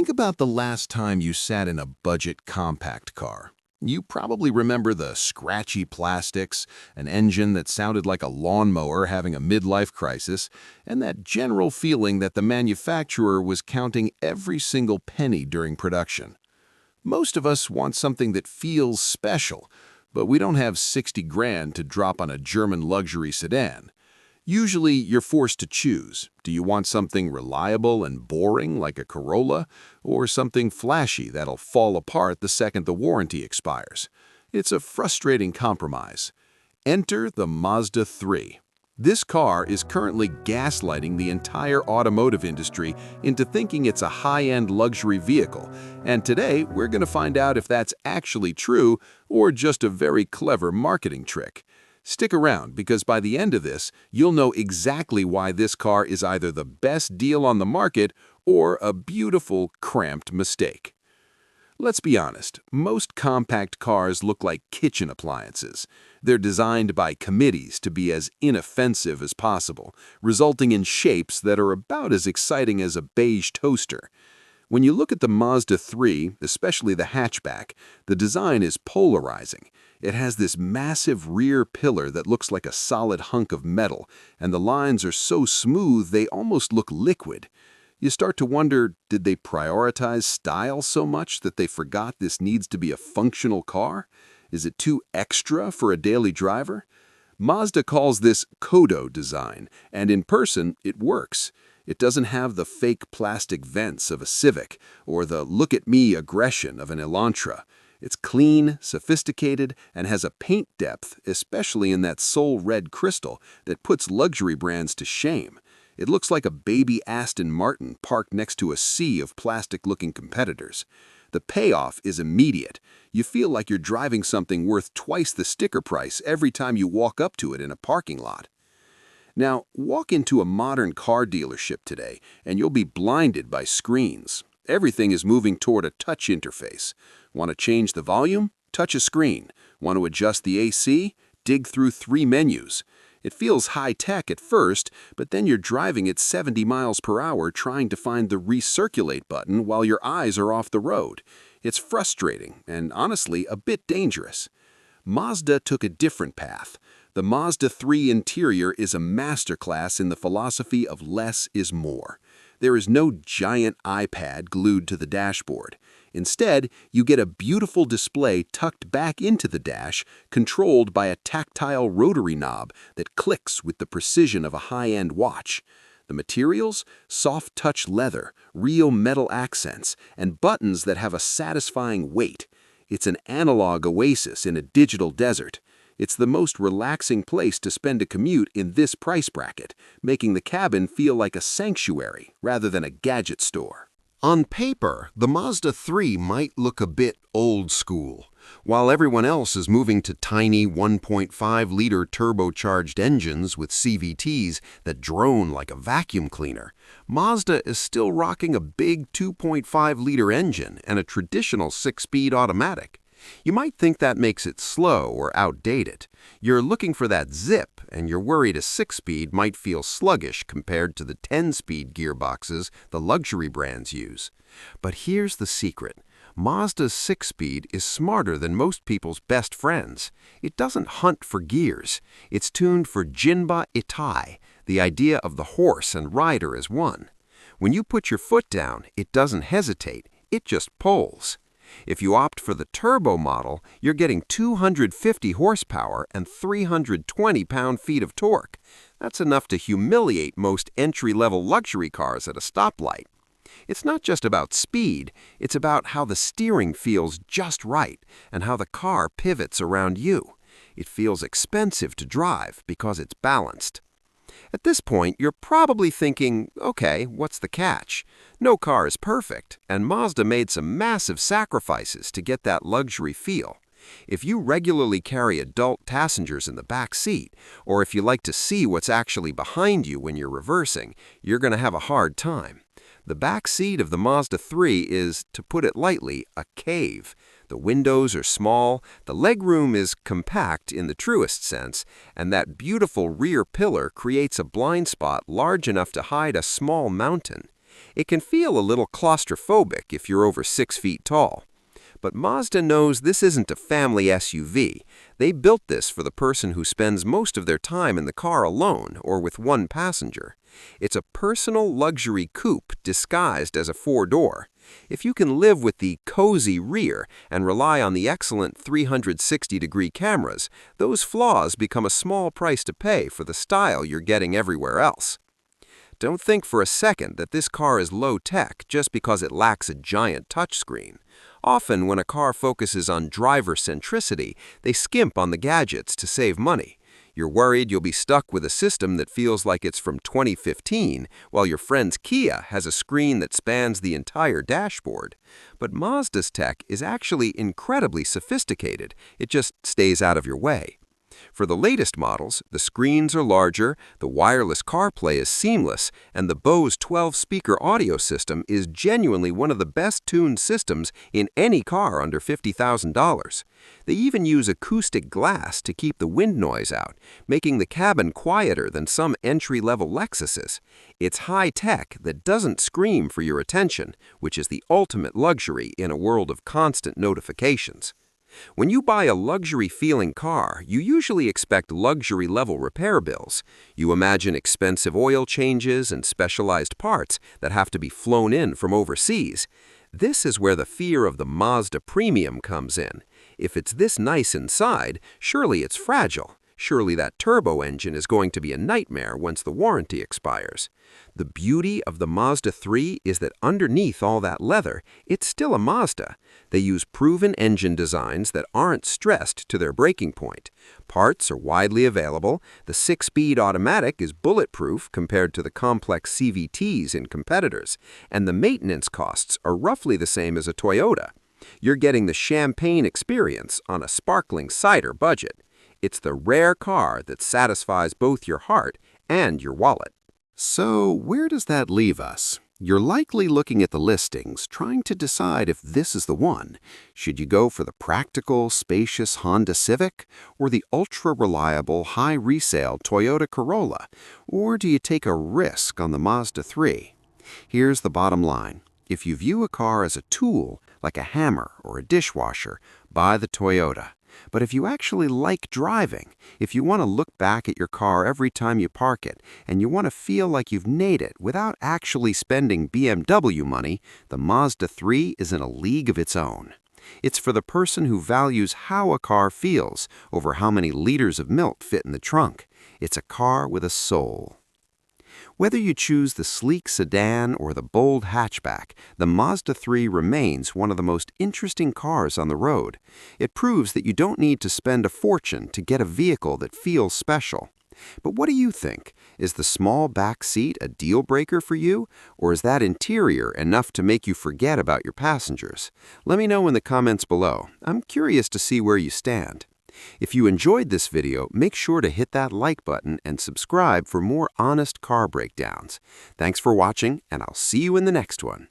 Think about the last time you sat in a budget compact car. You probably remember the scratchy plastics, an engine that sounded like a lawnmower having a midlife crisis, and that general feeling that the manufacturer was counting every single penny during production. Most of us want something that feels special, but we don't have 60 grand to drop on a German luxury sedan. Usually, you're forced to choose. Do you want something reliable and boring like a Corolla, or something flashy that'll fall apart the second the warranty expires? It's a frustrating compromise. Enter the Mazda 3. This car is currently gaslighting the entire automotive industry into thinking it's a high-end luxury vehicle, and today we're going to find out if that's actually true or just a very clever marketing trick. Stick around, because by the end of this, you'll know exactly why this car is either the best deal on the market or a beautiful, cramped mistake. Let's be honest, most compact cars look like kitchen appliances. They're designed by committees to be as inoffensive as possible, resulting in shapes that are about as exciting as a beige toaster. When you look at the Mazda 3, especially the hatchback, the design is polarizing. It has this massive rear pillar that looks like a solid hunk of metal, and the lines are so smooth they almost look liquid. You start to wonder, did they prioritize style so much that they forgot this needs to be a functional car? Is it too extra for a daily driver? Mazda calls this Kodo design, and in person, it works. It doesn't have the fake plastic vents of a Civic or the look-at-me aggression of an Elantra. It's clean, sophisticated, and has a paint depth, especially in that soul red crystal, that puts luxury brands to shame. It looks like a baby Aston Martin parked next to a sea of plastic-looking competitors. The payoff is immediate. You feel like you're driving something worth twice the sticker price every time you walk up to it in a parking lot. Now, walk into a modern car dealership today, and you'll be blinded by screens. Everything is moving toward a touch interface. Want to change the volume? Touch a screen. Want to adjust the AC? Dig through 3 menus. It feels high-tech at first, but then you're driving at 70 miles per hour trying to find the recirculate button while your eyes are off the road. It's frustrating and, honestly, a bit dangerous. Mazda took a different path. The Mazda 3 interior is a masterclass in the philosophy of less is more. There is no giant iPad glued to the dashboard. Instead, you get a beautiful display tucked back into the dash, controlled by a tactile rotary knob that clicks with the precision of a high-end watch. The materials? Soft touch leather, real metal accents, and buttons that have a satisfying weight. It's an analog oasis in a digital desert. It's the most relaxing place to spend a commute in this price bracket, making the cabin feel like a sanctuary rather than a gadget store. On paper, the Mazda 3 might look a bit old school. While everyone else is moving to tiny 1.5-liter turbocharged engines with CVTs that drone like a vacuum cleaner, Mazda is still rocking a big 2.5-liter engine and a traditional 6-speed automatic. You might think that makes it slow or outdated. You're looking for that zip, and you're worried a 6-speed might feel sluggish compared to the 10-speed gearboxes the luxury brands use. But here's the secret. Mazda's 6-speed is smarter than most people's best friends. It doesn't hunt for gears. It's tuned for Jinba Ittai, the idea of the horse and rider as one. When you put your foot down, it doesn't hesitate. It just pulls. If you opt for the turbo model, you're getting 250 horsepower and 320 pound-feet of torque. That's enough to humiliate most entry-level luxury cars at a stoplight. It's not just about speed, it's about how the steering feels just right and how the car pivots around you. It feels expensive to drive because it's balanced. At this point, you're probably thinking, okay, what's the catch? No car is perfect, and Mazda made some massive sacrifices to get that luxury feel. If you regularly carry adult passengers in the back seat, or if you like to see what's actually behind you when you're reversing, you're going to have a hard time. The back seat of the Mazda 3 is, to put it lightly, a cave. The windows are small, the legroom is compact in the truest sense, and that beautiful rear pillar creates a blind spot large enough to hide a small mountain. It can feel a little claustrophobic if you're over 6 feet tall. But Mazda knows this isn't a family SUV. They built this for the person who spends most of their time in the car alone or with one passenger. It's a personal luxury coupe disguised as a four-door. If you can live with the cozy rear and rely on the excellent 360-degree cameras, those flaws become a small price to pay for the style you're getting everywhere else. Don't think for a second that this car is low-tech just because it lacks a giant touchscreen. Often, when a car focuses on driver centricity, they skimp on the gadgets to save money. You're worried you'll be stuck with a system that feels like it's from 2015, while your friend's Kia has a screen that spans the entire dashboard. But Mazda's tech is actually incredibly sophisticated. It just stays out of your way. For the latest models, the screens are larger, the wireless CarPlay is seamless, and the Bose 12-speaker audio system is genuinely one of the best-tuned systems in any car under $50,000. They even use acoustic glass to keep the wind noise out, making the cabin quieter than some entry-level Lexuses. It's high-tech that doesn't scream for your attention, which is the ultimate luxury in a world of constant notifications. When you buy a luxury-feeling car, you usually expect luxury-level repair bills. You imagine expensive oil changes and specialized parts that have to be flown in from overseas. This is where the fear of the Mazda Premium comes in. If it's this nice inside, surely it's fragile. Surely that turbo engine is going to be a nightmare once the warranty expires. The beauty of the Mazda 3 is that underneath all that leather, it's still a Mazda. They use proven engine designs that aren't stressed to their breaking point. Parts are widely available, the 6-speed automatic is bulletproof compared to the complex CVTs in competitors, and the maintenance costs are roughly the same as a Toyota. You're getting the champagne experience on a sparkling cider budget. It's the rare car that satisfies both your heart and your wallet. So, where does that leave us? You're likely looking at the listings, trying to decide if this is the one. Should you go for the practical, spacious Honda Civic, or the ultra-reliable, high-resale Toyota Corolla? Or do you take a risk on the Mazda 3? Here's the bottom line. If you view a car as a tool, like a hammer or a dishwasher, buy the Toyota. But if you actually like driving, if you want to look back at your car every time you park it, and you want to feel like you've made it without actually spending BMW money, the Mazda 3 is in a league of its own. It's for the person who values how a car feels over how many liters of milk fit in the trunk. It's a car with a soul. Whether you choose the sleek sedan or the bold hatchback, the Mazda 3 remains one of the most interesting cars on the road. It proves that you don't need to spend a fortune to get a vehicle that feels special. But what do you think? Is the small back seat a deal breaker for you, or is that interior enough to make you forget about your passengers? Let me know in the comments below. I'm curious to see where you stand. If you enjoyed this video, make sure to hit that like button and subscribe for more honest car breakdowns. Thanks for watching, and I'll see you in the next one.